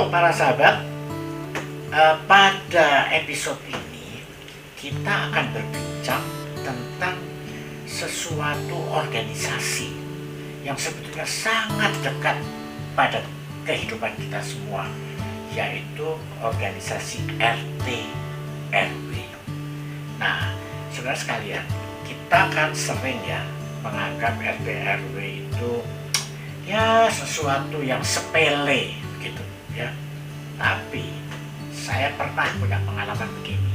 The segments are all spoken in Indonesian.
Untuk para sahabat, pada episode ini kita akan berbincang tentang sesuatu organisasi yang sebetulnya sangat dekat pada kehidupan kita semua, yaitu organisasi RT RW. Nah, saudara sekalian, kita kan sering ya menganggap RT RW itu ya sesuatu yang sepele gitu ya. Tapi saya pernah punya pengalaman begini.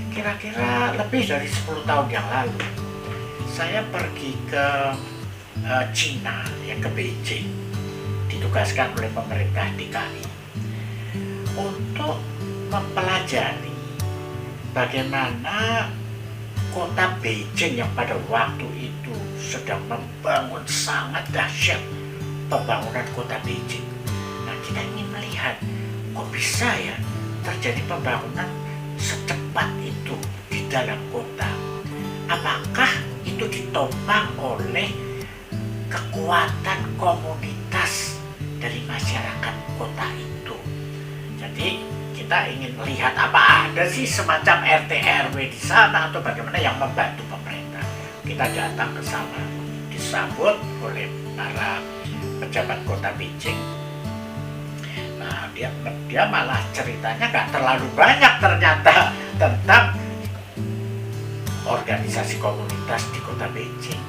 Kira-kira lebih dari 10 tahun yang lalu, saya pergi ke Cina, ya ke Beijing, ditugaskan oleh pemerintah DKI untuk mempelajari bagaimana kota Beijing yang pada waktu itu sedang membangun sangat dahsyat pembangunan kota Beijing. Nah, kita ingin melihat kok bisa ya terjadi pembangunan secepat itu di dalam kota. Apakah itu ditopang oleh kekuatan komunitas dari masyarakat kota itu? Jadi kita ingin melihat apa ada sih semacam RT RW di sana atau bagaimana yang membantu pemerintah. Kita datang ke sana, disambut oleh para pejabat kota Beijing. Nah, dia malah ceritanya nggak terlalu banyak ternyata tentang organisasi komunitas di kota Beijing.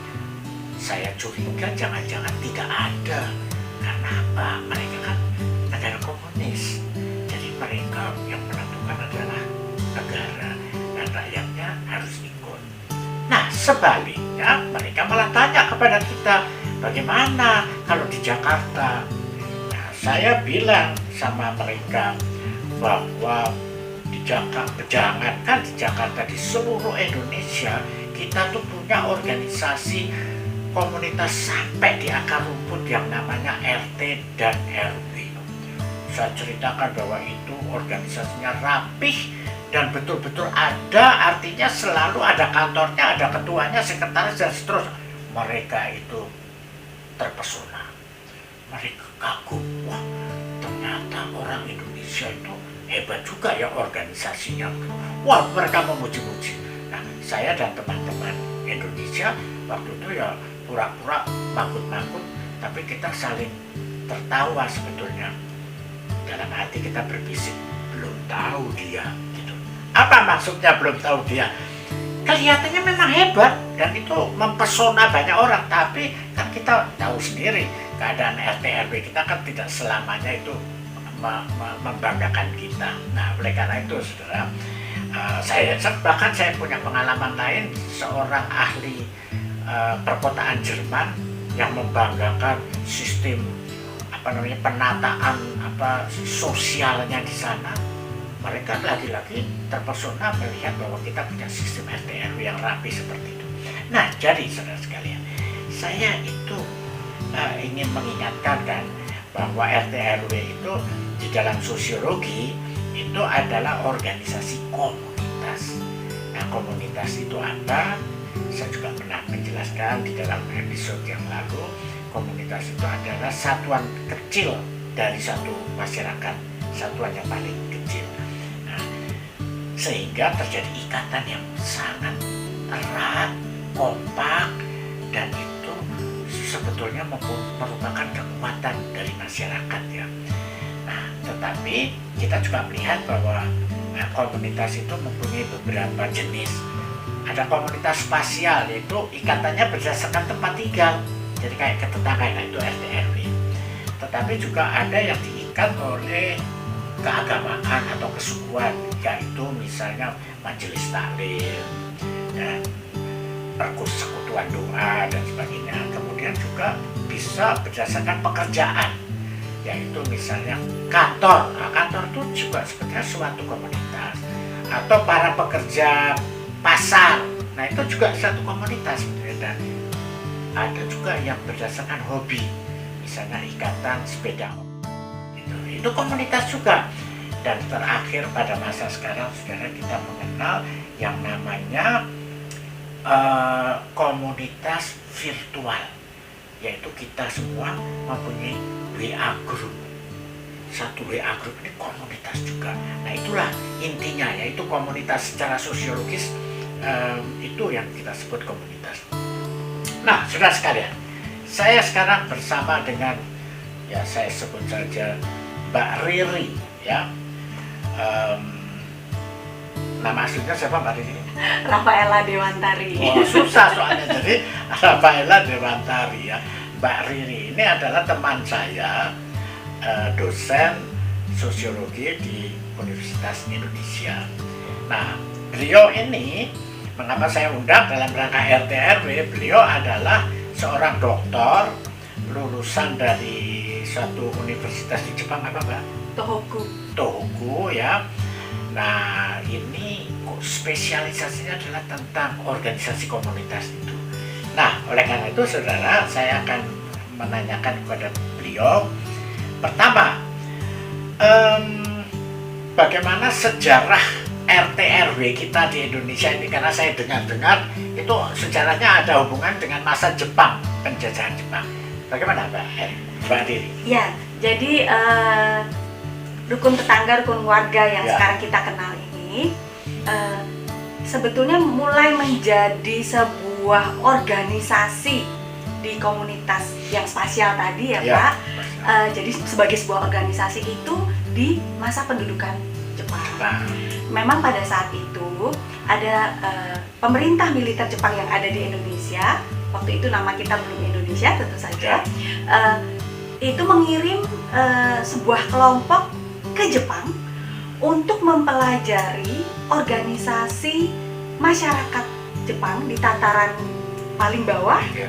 Saya curiga jangan-jangan tidak ada. Karena apa? Mereka kan negara komunis. Jadi mereka yang menentukan adalah negara dan rakyatnya harus ikut. Nah, sebaliknya mereka malah tanya kepada kita, bagaimana kalau di Jakarta? Nah, saya bilang sama mereka bahwa di Jakarta, jangankan di Jakarta, di seluruh Indonesia kita tuh punya organisasi komunitas sampai di akar rumput yang namanya RT dan RW. Saya ceritakan bahwa itu organisasinya rapih dan betul-betul ada, artinya selalu ada kantornya, ada ketuanya, sekretaris dan seterusnya. Mereka itu terpesona, mereka kagum, wah ternyata orang Indonesia itu hebat juga ya organisasinya. Wah, mereka memuji-muji. Nah, saya dan teman-teman Indonesia waktu itu ya pura-pura manggut-manggut, tapi kita saling tertawa sebetulnya. Dalam hati kita berbisik, belum tahu dia gitu. Apa maksudnya belum tahu dia? Kelihatannya memang hebat dan itu mempesona banyak orang, tapi kan kita tahu sendiri keadaan RT RW kita kan tidak selamanya itu membanggakan kita. Nah, oleh karena itu saudara, bahkan saya punya pengalaman lain, seorang ahli perkotaan Jerman yang membanggakan sistem penataan sosialnya di sana. Mereka lagi-lagi terpesona melihat bahwa kita punya sistem RT RW yang rapi seperti itu. Nah, jadi saudara sekalian, saya itu ingin mengingatkan kan bahwa RT RW itu di dalam sosiologi itu adalah organisasi komunitas. Nah, komunitas itu apa? Saya juga pernah menjelaskan di dalam episode yang lalu. Komunitas itu adalah satuan kecil dari satu masyarakat, satuan yang paling kecil. Nah, sehingga terjadi ikatan yang sangat erat, kompak, dan itu sebetulnya merupakan kekuatan dari masyarakat ya. Nah, tetapi kita juga melihat bahwa komunitas itu mempunyai beberapa jenis. Ada komunitas spasial, yaitu ikatannya berdasarkan tempat tinggal. Jadi kayak ketetanggaan, itu RT RW. Tetapi juga ada yang diikat oleh keagamaan atau kesukuan, yaitu misalnya majelis taklim, persekutuan doa dan sebagainya. Kemudian juga bisa berdasarkan pekerjaan, yaitu misalnya kantor. Nah, kantor itu juga sebetulnya suatu komunitas. Atau para pekerja pasar, nah itu juga satu komunitas. Dan ada juga yang berdasarkan hobi, misalnya ikatan sepeda, itu komunitas juga. Dan terakhir pada masa sekarang, saudara, kita mengenal yang namanya komunitas virtual, yaitu kita semua mempunyai WA group. satu WA group ini komunitas juga. Nah itulah intinya, yaitu komunitas secara sosiologis, itu yang kita sebut komunitas. Nah saudara sekalian, saya sekarang bersama dengan, ya saya sebut saja Mbak Riri, ya. Nama aslinya siapa Mbak Riri? Rafaela Dewantari. Oh, susah soalnya, jadi Rafaela Dewantari, ya. Mbak Riri ini adalah teman saya, dosen sosiologi di Universitas Indonesia. Nah, beliau ini, mengapa saya undang dalam rangka RT/RW, beliau adalah seorang doktor lulusan dari suatu universitas di Jepang, apa Mbak? Tohoku, ya. Nah, ini spesialisasinya adalah tentang organisasi komunitas itu. Nah, oleh karena itu, saudara, saya akan menanyakan kepada beliau. Pertama, bagaimana sejarah RT/RW kita di Indonesia ini? Karena saya dengar-dengar itu sejarahnya ada hubungan dengan masa Jepang, penjajahan Jepang. Bagaimana Mbak Riri? Ya, jadi rukun tetangga, rukun warga yang Ya. sekarang kita kenal ini sebetulnya mulai menjadi sebuah organisasi di komunitas yang spasial tadi, ya, Ya. Pak. Jadi sebagai sebuah organisasi itu di masa pendudukan Jepang. Nah, Memang pada saat itu ada pemerintah militer Jepang yang ada di Indonesia. Waktu itu nama kita belum Indonesia, tentu saja. Itu mengirim sebuah kelompok ke Jepang untuk mempelajari organisasi masyarakat Jepang di tataran paling bawah ya.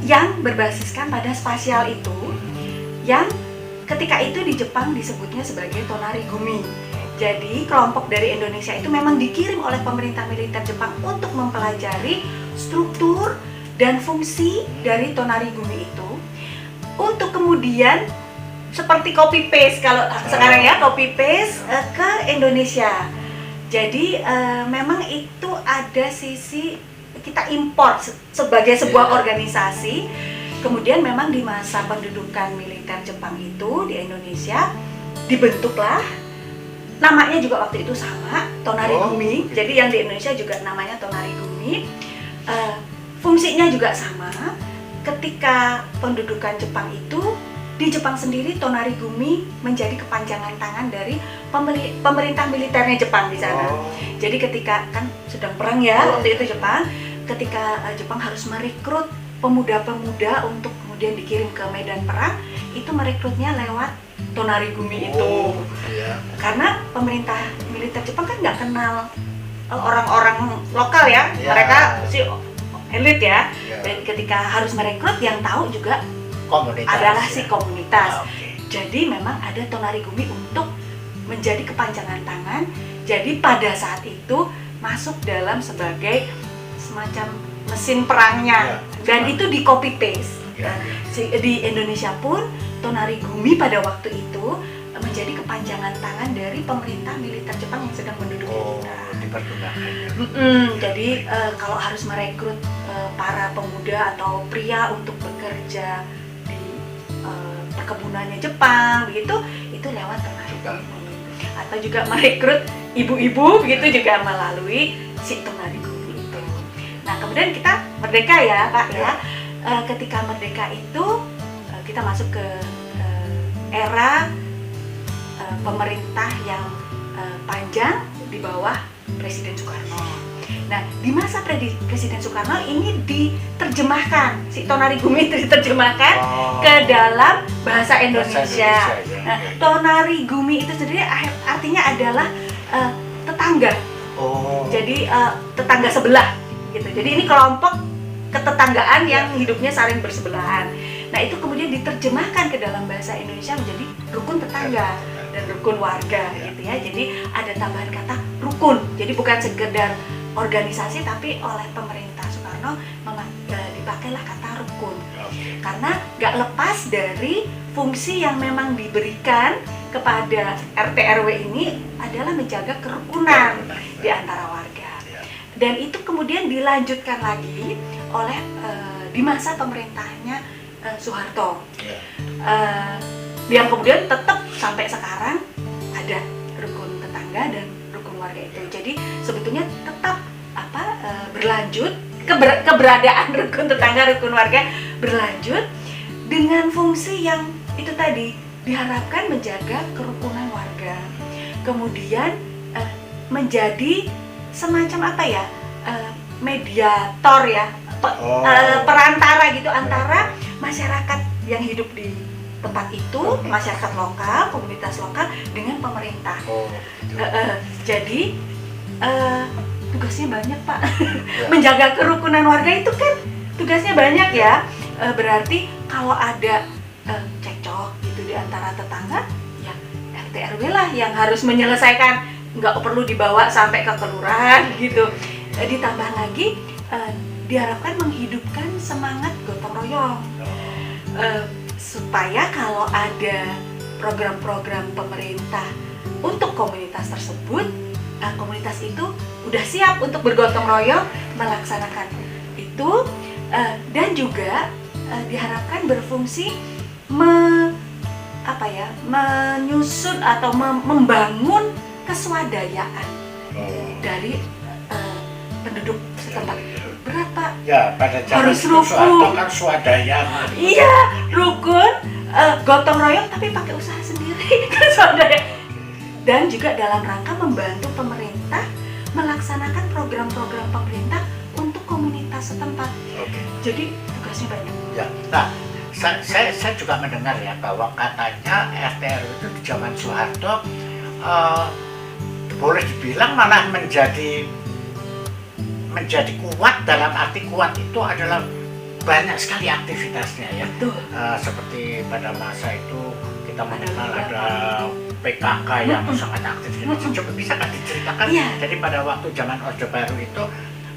yang berbasiskan pada spasial itu, yang ketika itu di Jepang disebutnya sebagai Tonarigumi. Jadi kelompok dari Indonesia itu memang dikirim oleh pemerintah militer Jepang untuk mempelajari struktur dan fungsi dari Tonarigumi itu, untuk kemudian seperti copy paste kalau sekarang, ya, copy paste ke Indonesia. Jadi memang itu ada sisi kita import sebagai sebuah organisasi. Kemudian memang di masa pendudukan militer Jepang itu di Indonesia dibentuklah, namanya juga waktu itu sama, Tonarigumi. Jadi yang di Indonesia juga namanya Tonarigumi. Fungsinya juga sama. Ketika pendudukan Jepang itu, di Jepang sendiri Tonarigumi menjadi kepanjangan tangan dari pemerintah militernya Jepang di sana. Jadi ketika kan sedang perang, ya, waktu itu Jepang, ketika Jepang harus merekrut pemuda-pemuda untuk kemudian dikirim ke medan perang, itu merekrutnya lewat Tonarigumi itu. Ya. Karena pemerintah militer Jepang kan nggak kenal orang-orang lokal, ya, Ya. mereka si elit, ya. Ya. Dan ketika harus merekrut, yang tahu juga Komunitas adalah ya. si komunitas. Oke. Jadi memang ada Tonarigumi untuk menjadi kepanjangan tangan. Jadi pada saat itu masuk dalam sebagai semacam mesin perangnya, Ya. dan itu di copy paste. Ya. Di Indonesia pun Tonarigumi pada waktu itu menjadi kepanjangan tangan dari pemerintah militer Jepang yang sedang menduduki kita. Dipergunakan. Jadi kalau harus merekrut para pemuda atau pria untuk bekerja di perkebunannya Jepang, begitu, itu lewat Tonarigumi. Atau juga merekrut ibu-ibu, begitu, juga melalui si Tonarigumi itu. Nah, kemudian kita merdeka, ya, Pak, ya. Ketika merdeka itu kita masuk ke era pemerintah yang panjang di bawah Presiden Soekarno. Nah, di masa Presiden Soekarno ini diterjemahkan, si Tonarigumi itu diterjemahkan ke dalam bahasa Indonesia. Nah, Tonarigumi itu sendiri artinya adalah tetangga. Jadi tetangga sebelah, gitu. Jadi ini kelompok ketetanggaan yang hidupnya saling bersebelahan. Nah, itu kemudian diterjemahkan ke dalam bahasa Indonesia menjadi rukun tetangga dan rukun warga, gitu ya. Jadi ada tambahan kata rukun. Jadi bukan sekedar organisasi, tapi oleh pemerintah Soekarno dipakailah kata rukun. Karena nggak lepas dari fungsi yang memang diberikan kepada RT/RW ini adalah menjaga kerukunan di antara warga. Dan itu kemudian dilanjutkan lagi oleh di masa pemerintahnya Soeharto. yang kemudian tetap sampai sekarang ada rukun tetangga dan rukun warga itu. Jadi sebetulnya tetap berlanjut keberadaan rukun tetangga, rukun warga berlanjut dengan fungsi yang itu tadi, diharapkan menjaga kerukunan warga, kemudian menjadi semacam mediator ya, perantara gitu antara masyarakat yang hidup di tempat itu, masyarakat lokal, komunitas lokal dengan pemerintah. Jadi tugasnya banyak, Pak. Menjaga kerukunan warga itu kan tugasnya banyak ya. Berarti kalau ada cekcok gitu di antara tetangga, ya RT RW lah yang harus menyelesaikan, nggak perlu dibawa sampai ke kelurahan gitu. Ditambah lagi diharapkan menghidupkan semangat gotong royong, supaya kalau ada program-program pemerintah untuk komunitas tersebut, komunitas itu udah siap untuk bergotong royong melaksanakan itu, dan juga diharapkan berfungsi menyusun atau membangun keswadayaan dari penduduk setempat. Berat, Pak. Ya, pada zaman harus itu Soeharto kan swadaya. Iya, rukun, gotong royong tapi pakai usaha sendiri kan swadaya. Dan juga dalam rangka membantu pemerintah melaksanakan program-program pemerintah untuk komunitas setempat. Jadi tugasnya banyak. Ya, nah, saya juga mendengar ya bahwa katanya RT RW itu di zaman Soeharto boleh dibilang malah menjadi kuat. Dalam arti kuat itu adalah banyak sekali aktivitasnya ya. Betul. Seperti pada masa itu kita mengenal ada PKK yang sangat aktif. Coba bisa kan diceritakan? Iya. Jadi pada waktu zaman Orde Baru itu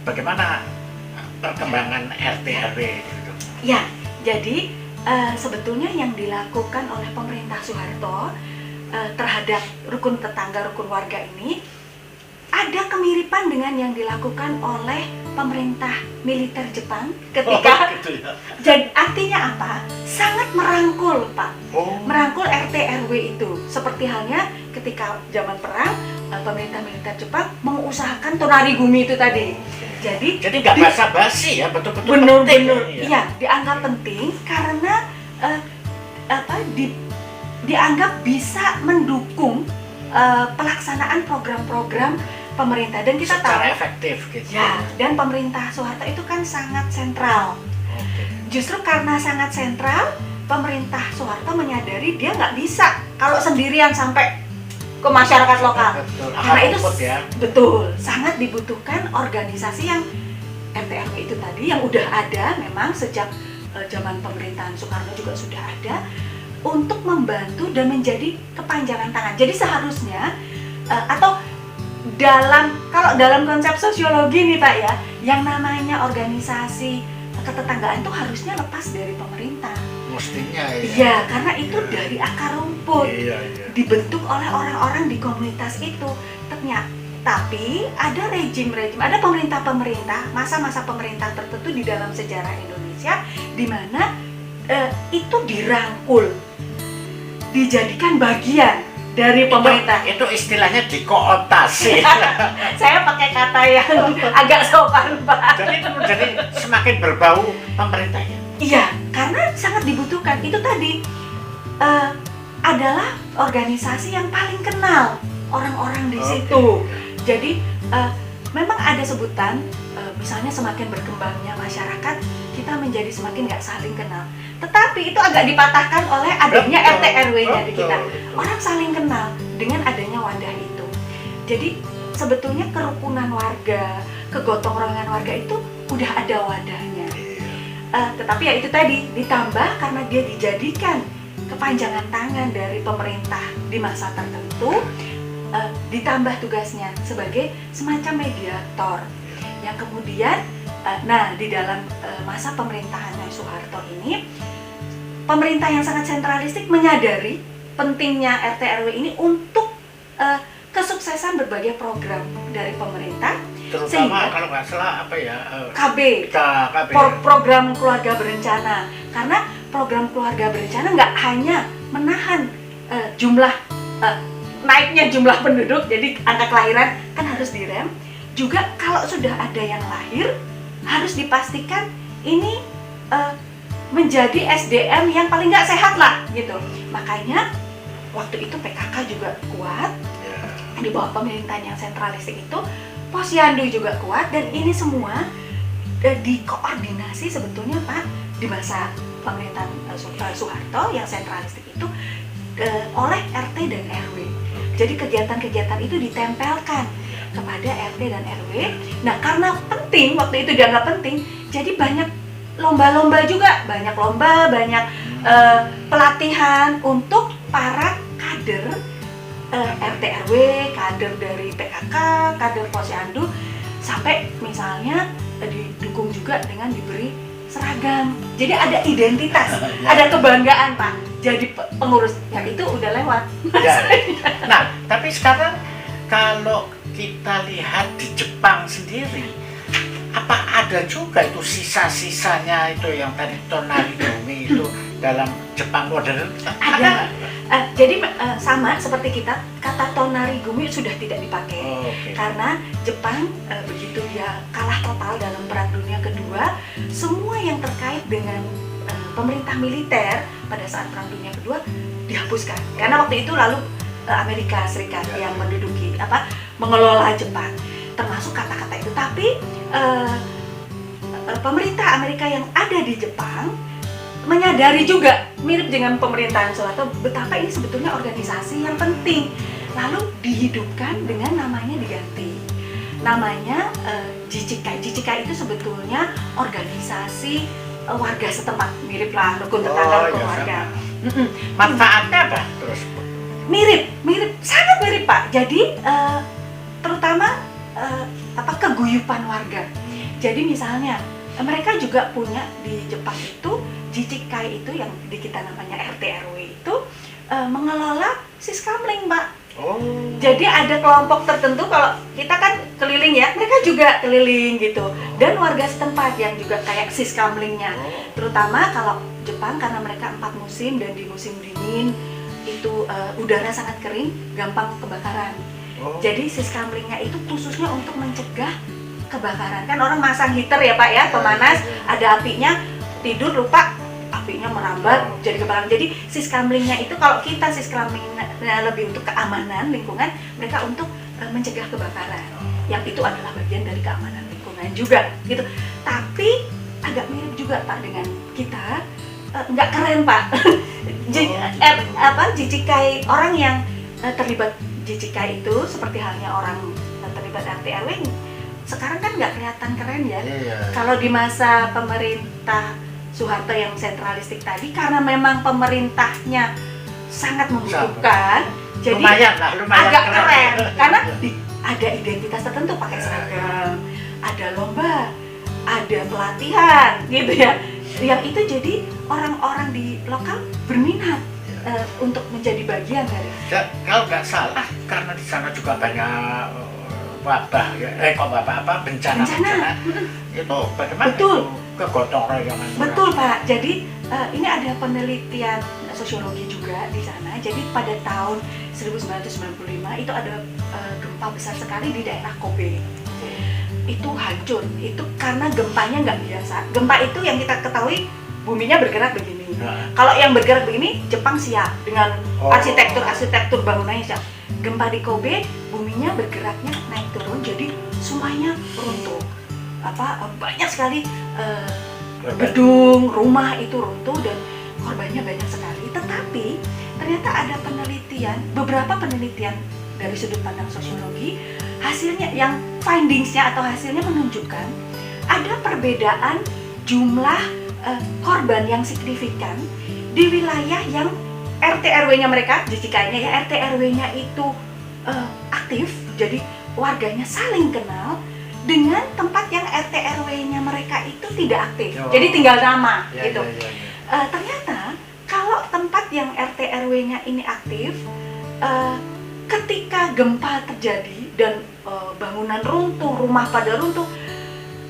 bagaimana perkembangan RT RW gitu? Ya, jadi sebetulnya yang dilakukan oleh pemerintah Soeharto terhadap rukun tetangga, rukun warga ini ada kemiripan dengan yang dilakukan oleh pemerintah militer Jepang ketika jadi artinya apa? Sangat merangkul, Pak. Merangkul RT RW itu. Seperti halnya ketika zaman perang pemerintah militer Jepang mengusahakan Tonarigumi itu tadi. Jadi nggak basa-basi ya, betul-betul penting. Ya. Iya, dianggap penting karena dianggap bisa mendukung pelaksanaan program-program pemerintah, dan kita secara tahu efektif gitu. Ya, dan pemerintah Soeharto itu kan sangat sentral. Justru karena sangat sentral, pemerintah Soeharto menyadari dia nggak bisa kalau sendirian sampai ke masyarakat lokal. Betul. Karena itu ya. betul, sangat dibutuhkan organisasi yang RT RW itu tadi yang udah ada memang sejak zaman pemerintahan Soekarno juga sudah ada, untuk membantu dan menjadi kepanjangan tangan. Jadi seharusnya kalau dalam konsep sosiologi nih Pak ya, yang namanya organisasi ketetanggaan itu harusnya lepas dari pemerintah. Mestinya ya. Iya, karena itu dari akar rumput. Iya. Dibentuk oleh orang-orang di komunitas itu. Ternyata, tapi ada rejim-rejim, ada pemerintah-pemerintah, masa-masa pemerintah tertentu di dalam sejarah Indonesia di mana itu dirangkul, dijadikan bagian dari pemerintah. Itu istilahnya dikooptasi. Saya pakai kata yang agak sopan, Pak. Jadi semakin berbau pemerintahnya. Iya, karena sangat dibutuhkan. Itu tadi adalah organisasi yang paling kenal orang-orang di situ. Jadi memang ada sebutan, misalnya semakin berkembangnya masyarakat, kita menjadi semakin nggak saling kenal. Tetapi itu agak dipatahkan oleh adanya RT RW-nya di kita. Orang saling kenal dengan adanya wadah itu. Jadi sebetulnya kerukunan warga, kegotong royongan warga itu udah ada wadahnya. Tetapi ya itu tadi, ditambah karena dia dijadikan kepanjangan tangan dari pemerintah di masa tertentu, ditambah tugasnya sebagai semacam mediator yang kemudian di dalam masa pemerintahannya Soeharto ini, pemerintah yang sangat sentralistik menyadari pentingnya RT RW ini untuk kesuksesan berbagai program dari pemerintah, terutama sehingga kalau nggak salah KB. Program keluarga berencana, karena program keluarga berencana nggak hanya menahan jumlah naiknya jumlah penduduk, jadi angka kelahiran kan harus direm. Juga kalau sudah ada yang lahir harus dipastikan ini menjadi SDM yang paling nggak sehat lah gitu. Makanya waktu itu PKK juga kuat di bawah pemerintahan yang sentralistik itu, Posyandu juga kuat, dan ini semua dikoordinasi sebetulnya Pak di masa pemerintahan Soeharto yang sentralistik itu oleh RT dan RW. Jadi kegiatan-kegiatan itu ditempelkan kepada RT dan RW. Nah karena penting, waktu itu dianggap penting, jadi banyak lomba-lomba juga, banyak lomba, banyak pelatihan untuk para kader RT RW, kader dari PKK, kader Posyandu, sampai misalnya didukung juga dengan diberi seragam. Jadi ada identitas, ada kebanggaan Pak. Jadi pengurus yang itu udah lewat. Ya. Nah, tapi sekarang kalau kita lihat di Jepang sendiri, apa ada juga itu sisa-sisanya itu yang tadi tonarigumi itu dalam Jepang modern? Ada. Jadi sama seperti kita, kata tonarigumi sudah tidak dipakai. Okay. Karena Jepang begitu dia kalah total dalam Perang Dunia Kedua, semua yang terkait dengan pemerintah militer pada saat Perang Dunia Kedua dihapuskan. Karena waktu itu lalu Amerika Serikat yang menduduki mengelola Jepang, termasuk kata-kata itu. Tapi pemerintah Amerika yang ada di Jepang menyadari juga, mirip dengan pemerintahan Soeharto, betapa ini sebetulnya organisasi yang penting. Lalu dihidupkan dengan namanya diganti. Namanya Jichikai. Jichikai itu sebetulnya organisasi warga setempat, mirip lah rukun tetangga rukun warga. Manfaatnya apa terus? Mirip, sangat mirip Pak. Jadi terutama keguyupan warga. Jadi misalnya mereka juga punya di Jepang itu Jichikai itu yang di kita namanya RT RW itu mengelola siskamling Pak. Jadi ada kelompok tertentu, kalau kita kan keliling ya, mereka juga keliling gitu. Dan warga setempat yang juga kayak siskamlingnya. Terutama kalau Jepang karena mereka 4 musim dan di musim dingin itu udara sangat kering, gampang kebakaran. Jadi siskamlingnya itu khususnya untuk mencegah kebakaran. Kan orang masang heater ya Pak ya, pemanas, ada apinya, tidur lupa apinya merambat jadi kebakaran. Jadi siskamlingnya itu, kalau kita siskamlingnya lebih untuk keamanan lingkungan, mereka untuk mencegah kebakaran. Yang itu adalah bagian dari keamanan lingkungan juga gitu. Tapi agak mirip juga Pak dengan kita, nggak keren Pak. Jichikai, orang yang terlibat Jichikai itu seperti halnya orang terlibat RT RW sekarang kan nggak kelihatan keren ya. Kalau di masa pemerintah Soeharto yang sentralistik tadi, karena memang pemerintahnya sangat membutuhkan, jadi lumayan agak keren. Karena ada identitas tertentu, pakai seragam, ada lomba, ada pelatihan gitu ya. Yang itu jadi orang-orang di lokal berminat untuk menjadi bagian dari. Kalau nggak salah, karena di sana juga banyak wabah bencana. Itu bagaimana? Betul. Itu kegotong royongan. Betul Pak. Jadi ini ada penelitian sosiologi juga di sana. Jadi pada tahun 1995 itu ada gempa besar sekali di daerah Kobe. Itu hancur. Itu karena gempanya nggak biasa. Gempa itu yang kita ketahui buminya bergerak begini. Kalau yang bergerak begini, Jepang siap dengan arsitektur bangunannya siap. Gempa di Kobe, buminya bergeraknya naik turun, jadi semuanya runtuh. Banyak sekali gedung, rumah itu runtuh dan korbannya banyak sekali. Tetapi ternyata ada beberapa penelitian dari sudut pandang sosiologi, hasilnya yang findingsnya atau hasilnya menunjukkan ada perbedaan jumlah korban yang signifikan di wilayah yang RT RW-nya mereka, Jichikainya ya, RT RW-nya itu aktif, jadi warganya saling kenal, dengan tempat yang RT RW-nya mereka itu tidak aktif, jadi tinggal nama gitu. Ternyata kalau tempat yang RT RW-nya ini aktif, ketika gempa terjadi dan bangunan runtuh, rumah pada runtuh,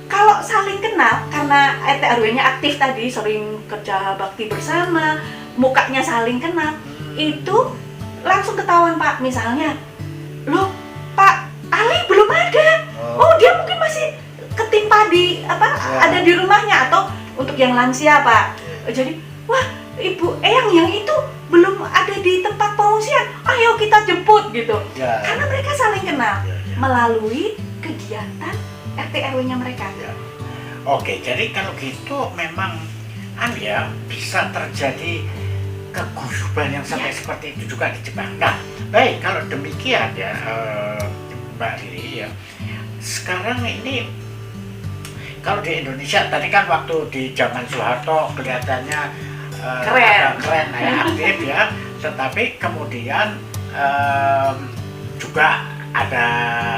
kalau saling kenal, karena RT RW-nya aktif tadi, sering kerja bakti bersama, mukanya saling kenal, itu langsung ketahuan Pak. Misalnya, loh Pak Ali belum ada. Oh dia mungkin masih ketimpa di ada di rumahnya, atau untuk yang lansia Pak. Jadi wah Ibu Eyang yang itu belum ada di tempat pengungsian, ayo kita jemput gitu. Karena mereka saling kenal melalui kegiatan RT RW-nya mereka. Oke, jadi kalau gitu memang bisa terjadi keguyuban yang sampai seperti itu juga di Jepang. Nah, baik, kalau demikian ya Mbak Riri ya, sekarang ini kalau di Indonesia tadi kan waktu di zaman Soeharto kelihatannya keren ya, aktif ya, tetapi kemudian juga ada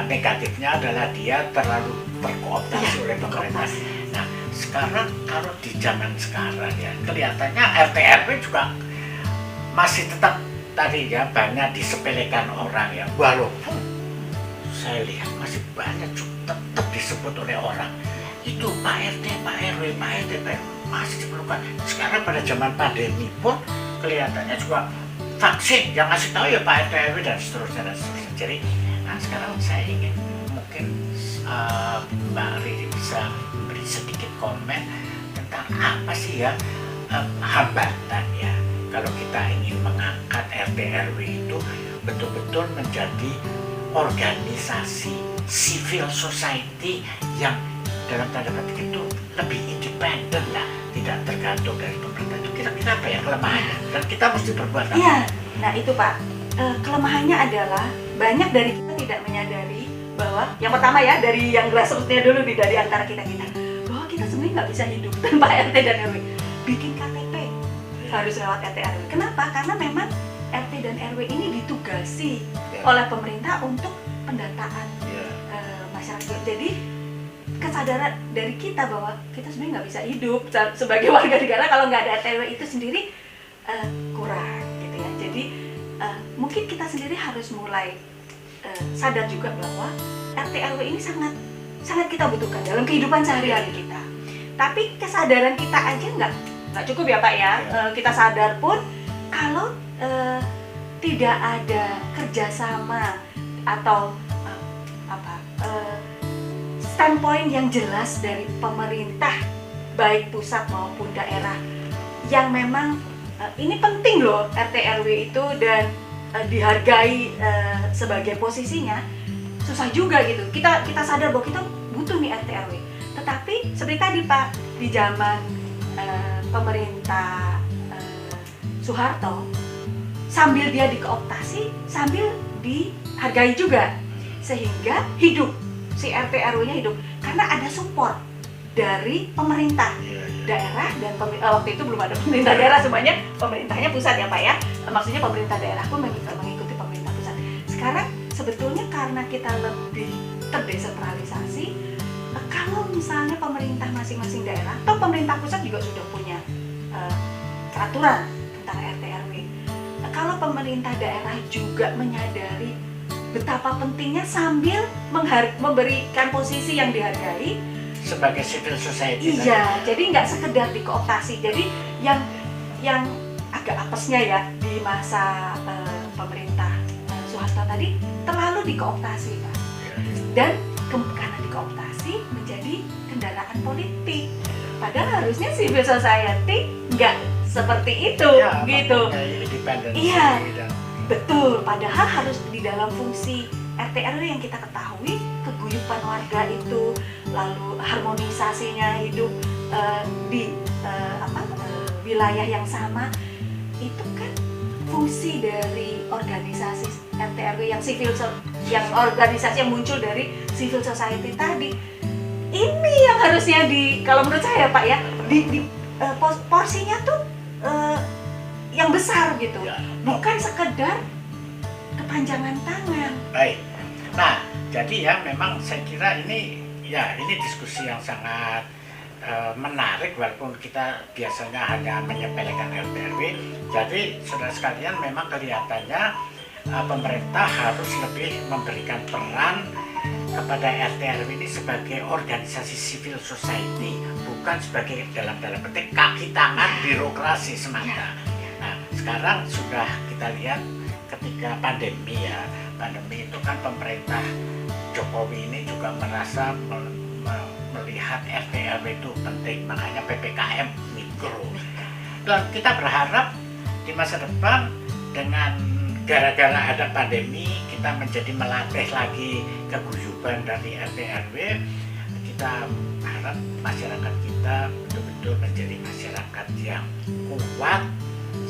negatifnya adalah dia terlalu terkooptasi oleh pemerintah. Nah, sekarang kalau di zaman sekarang ya kelihatannya RT RW juga masih tetap tadi ya banyak disepelekan orang ya, walaupun saya lihat masih banyak juga tetap disebut oleh orang itu Pak RT, Pak RW, Pak RT, Pak RW masih diperlukan. Sekarang pada zaman pandemi pun kelihatannya juga vaksin yang ngasih tahu ya Pak RT RW dan seterusnya. Jadi, nah sekarang saya ingin mungkin Mbak Riri bisa beri sedikit komen tentang apa sih ya hambatan ya kalau kita ingin mengangkat RT RW itu betul-betul menjadi organisasi civil society yang dalam tanda petik itu lebih independen lah, tidak tergantung dari pemerintah. Itu kira-kira apa ya kelemahannya? Dan kita mesti berbuat apa? Iya, nah itu Pak, kelemahannya adalah banyak dari kita tidak menyadari bahwa yang pertama ya dari yang grassroots-nya dulu dari antara kita bahwa kita sebenarnya nggak bisa hidup tanpa RT dan RW. Bikin KTP harus lewat RT RW. Kenapa? Karena memang RT dan RW ini ditugasi oleh pemerintah untuk pendataan masyarakat. Jadi kesadaran dari kita bahwa kita sebenarnya nggak bisa hidup sebagai warga negara kalau nggak ada RT RW itu sendiri kurang gitu ya. Jadi mungkin kita sendiri harus mulai sadar juga bahwa RT RW ini sangat kita butuhkan dalam kehidupan sehari-hari kita. Tapi kesadaran kita aja nggak cukup ya Pak ya. Kita sadar pun kalau tidak ada kerjasama atau standpoint yang jelas dari pemerintah baik pusat maupun daerah yang memang ini penting loh RT RW itu dan dihargai sebagai posisinya, susah juga gitu. Kita sadar bahwa kita butuh nih RT RW. Tetapi seperti tadi Pak, di zaman pemerintah Soeharto, sambil dia dikooptasi, sambil dihargai juga, sehingga hidup si RT RW-nya hidup karena ada support dari pemerintah daerah dan waktu itu belum ada pemerintah daerah, semuanya pemerintahnya pusat ya Pak ya. Maksudnya pemerintah daerah pun mengikuti pemerintah pusat. Sekarang sebetulnya karena kita lebih terdesentralisasi, kalau misalnya pemerintah masing-masing daerah atau pemerintah pusat juga sudah punya peraturan tentang RT RW. Kalau pemerintah daerah juga menyadari betapa pentingnya sambil memberikan posisi yang dihargai sebagai civil society. Iya, jadi nggak sekedar dikooptasi. Jadi yang agak apesnya ya di masa pemerintah Soeharto tadi terlalu dikooptasi Pak. Dan karena dikooptasi menjadi kendaraan politik. Padahal harusnya civil society nggak seperti itu gitu. Iya. Betul, padahal harus di dalam fungsi RT RW yang kita ketahui keguyuban warga itu, lalu harmonisasinya hidup di wilayah yang sama, itu kan fungsi dari organisasi RT RW yang organisasi yang muncul dari civil society tadi. Ini yang harusnya kalau menurut saya Pak ya, porsinya tuh yang besar gitu, bukan sekedar kepanjangan tangan. Baik. Nah, jadi ya memang saya kira ini diskusi yang sangat menarik walaupun kita biasanya hanya menyepelekan RT RW. Jadi saudara sekalian memang kelihatannya pemerintah harus lebih memberikan peran kepada RT RW ini sebagai organisasi civil society, bukan sebagai dalam petik kaki tangan birokrasi semata. Nah, sekarang sudah kita lihat ketika pandemi ya, pandemi itu kan pemerintah Jokowi ini juga merasa melihat RT RW itu penting, makanya PPKM mikro. Dan kita berharap di masa depan dengan gara-gara ada pandemi kita menjadi melatih lagi keguyuban dari RT RW. Kita harap masyarakat kita betul-betul menjadi masyarakat yang kuat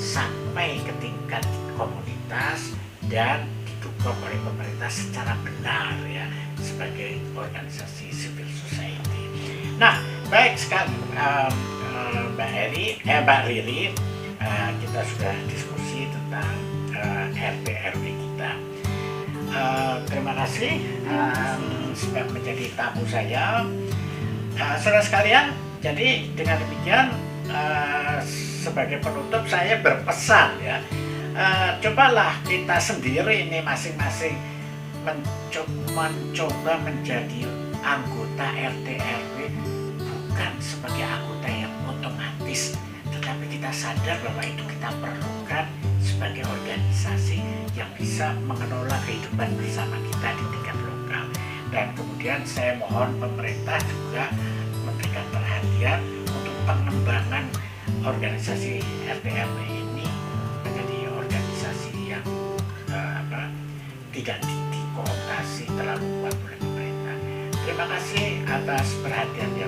sampai ke tingkat komunitas dan didukung oleh pemerintah secara benar ya, sebagai organisasi civil society. Nah, baik sekali Mbak Riri, kita sudah diskusi tentang RT RW kita. Terima kasih sudah menjadi tamu saya. Saudara sekalian, jadi dengan demikian sebagai penutup saya berpesan ya, cobalah kita sendiri ini masing-masing mencoba menjadi anggota RT RW bukan sebagai anggota yang otomatis, tetapi kita sadar bahwa itu kita perlukan sebagai organisasi yang bisa mengelola kehidupan bersama kita di tingkat lokal. Dan kemudian saya mohon pemerintah juga memberikan perhatian untuk pengembangan organisasi RT RW ini menjadi organisasi yang tidak dikooptasi terlalu kuat oleh pemerintah. Terima kasih atas perhatiannya.